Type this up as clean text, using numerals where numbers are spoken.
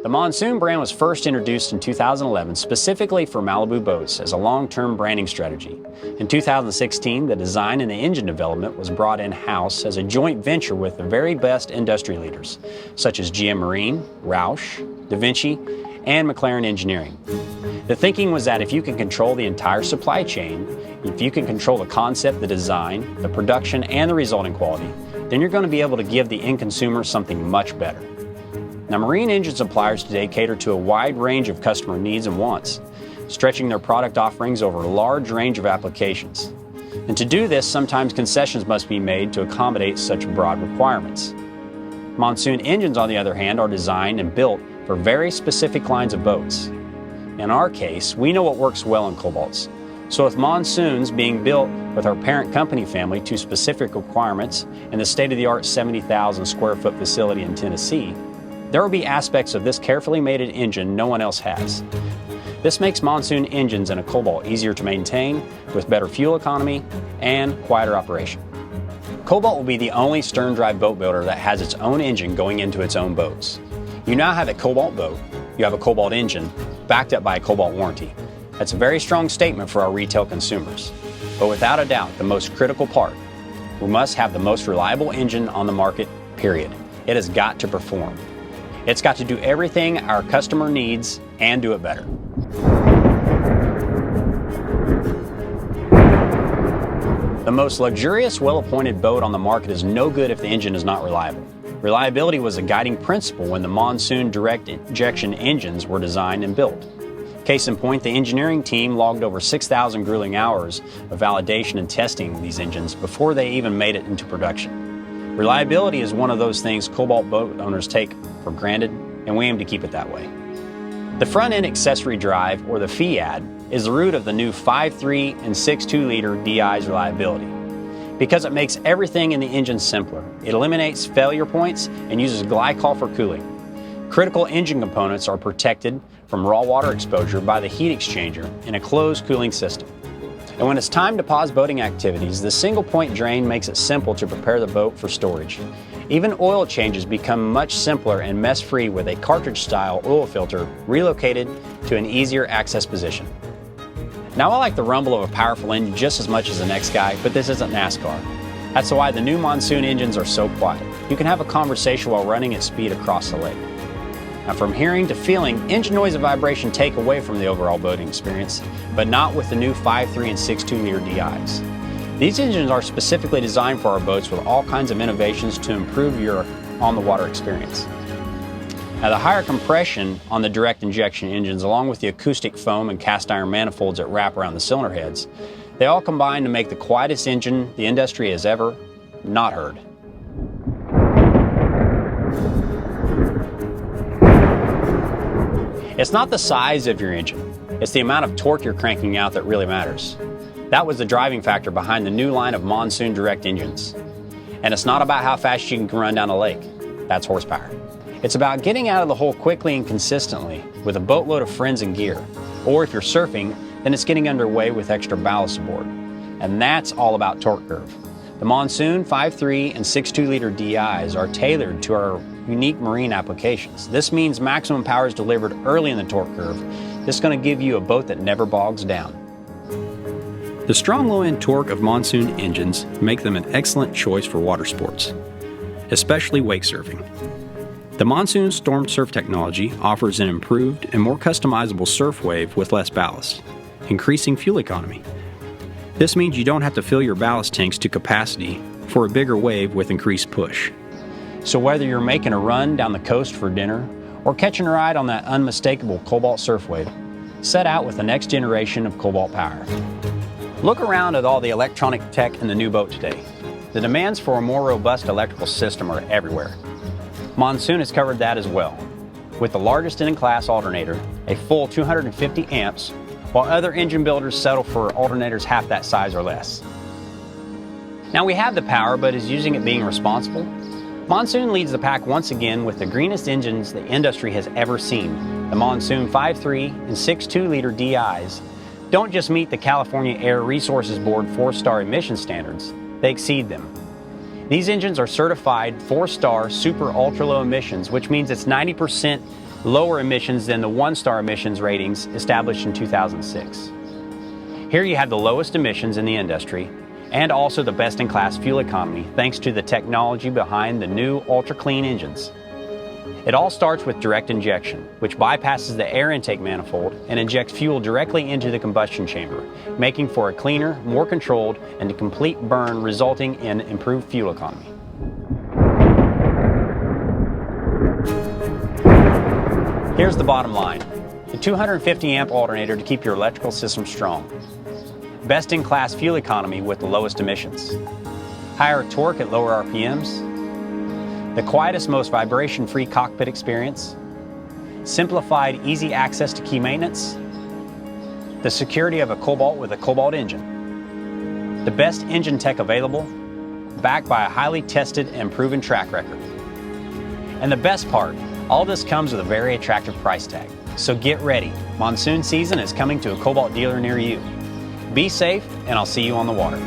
The Monsoon brand was first introduced in 2011 specifically for Malibu boats as a long-term branding strategy. In 2016, the design and the engine development was brought in-house as a joint venture with the very best industry leaders, such as GM Marine, Roush, DaVinci, and McLaren Engineering. The thinking was that if you can control the entire supply chain, if you can control the concept, the design, the production, and the resulting quality, then you're going to be able to give the end consumer something much better. Now, marine engine suppliers today cater to a wide range of customer needs and wants, stretching their product offerings over a large range of applications. And to do this, sometimes concessions must be made to accommodate such broad requirements. Monsoon engines, on the other hand, are designed and built for very specific lines of boats. In our case, we know what works well in Cobalts. So with Monsoons being built with our parent company family to specific requirements in the state-of-the-art 70,000 square foot facility in Tennessee, there will be aspects of this carefully mated engine no one else has. This makes Monsoon engines in a Cobalt easier to maintain, with better fuel economy and quieter operation. Cobalt will be the only stern drive boat builder that has its own engine going into its own boats. You now have a Cobalt boat, you have a Cobalt engine, backed up by a Cobalt warranty. That's a very strong statement for our retail consumers. But without a doubt, the most critical part, we must have the most reliable engine on the market, period. It has got to perform. It's got to do everything our customer needs and do it better. The most luxurious, well-appointed boat on the market is no good if the engine is not reliable. Reliability was a guiding principle when the Monsoon direct injection engines were designed and built. Case in point, the engineering team logged over 6,000 grueling hours of validation and testing these engines before they even made it into production. Reliability is one of those things Cobalt boat owners take for granted, and we aim to keep it that way. The front-end accessory drive, or the FIAD, is the root of the new 5.3 and 6.2 liter DI's reliability. Because it makes everything in the engine simpler, it eliminates failure points and uses glycol for cooling. Critical engine components are protected from raw water exposure by the heat exchanger in a closed cooling system. And when it's time to pause boating activities, the single-point drain makes it simple to prepare the boat for storage. Even oil changes become much simpler and mess-free with a cartridge-style oil filter relocated to an easier access position. Now, I like the rumble of a powerful engine just as much as the next guy, but this isn't NASCAR. That's why the new Monsoon engines are so quiet. You can have a conversation while running at speed across the lake. Now, from hearing to feeling, engine noise and vibration take away from the overall boating experience, but not with the new 5.3 and 6.2 liter DIs. These engines are specifically designed for our boats with all kinds of innovations to improve your on-the-water experience. Now, the higher compression on the direct injection engines, along with the acoustic foam and cast iron manifolds that wrap around the cylinder heads, they all combine to make the quietest engine the industry has ever not heard. It's not the size of your engine, it's the amount of torque you're cranking out that really matters. That was the driving factor behind the new line of Monsoon direct engines. And it's not about how fast you can run down a lake. That's horsepower. It's about getting out of the hole quickly and consistently with a boatload of friends and gear. Or if you're surfing, then it's getting underway with extra ballast aboard. And that's all about torque curve. The Monsoon 5.3 and 6.2 liter DIs are tailored to our unique marine applications. This means maximum power is delivered early in the torque curve. This is going to give you a boat that never bogs down. The strong low-end torque of Monsoon engines make them an excellent choice for water sports, especially wake surfing. The Monsoon Storm Surf technology offers an improved and more customizable surf wave with less ballast, increasing fuel economy. This means you don't have to fill your ballast tanks to capacity for a bigger wave with increased push. So whether you're making a run down the coast for dinner or catching a ride on that unmistakable Cobalt surf wave, set out with the next generation of Cobalt power. Look around at all the electronic tech in the new boat today. The demands for a more robust electrical system are everywhere. Monsoon has covered that as well, with the largest in-class alternator, a full 250 amps, while other engine builders settle for alternators half that size or less. Now, we have the power, but is using it being responsible? Monsoon leads the pack once again with the greenest engines the industry has ever seen. The Monsoon 5.3 and 6.2 liter DIs don't just meet the California Air Resources Board 4-star emission standards, they exceed them. These engines are certified 4-star super ultra low emissions, which means it's 90% lower emissions than the 1-star emissions ratings established in 2006. Here you have the lowest emissions in the industry and also the best-in-class fuel economy thanks to the technology behind the new ultra-clean engines. It all starts with direct injection, which bypasses the air intake manifold and injects fuel directly into the combustion chamber, making for a cleaner, more controlled, and a complete burn, resulting in improved fuel economy. Here's the bottom line: the 250 amp alternator to keep your electrical system strong. Best-in-class fuel economy with the lowest emissions. Higher torque at lower RPMs. The quietest, most vibration-free cockpit experience. Simplified, easy access to key maintenance. The security of a Cobalt with a Cobalt engine. The best engine tech available, backed by a highly tested and proven track record. And the best part, all this comes with a very attractive price tag. So get ready. Monsoon season is coming to a Cobalt dealer near you. Be safe, and I'll see you on the water.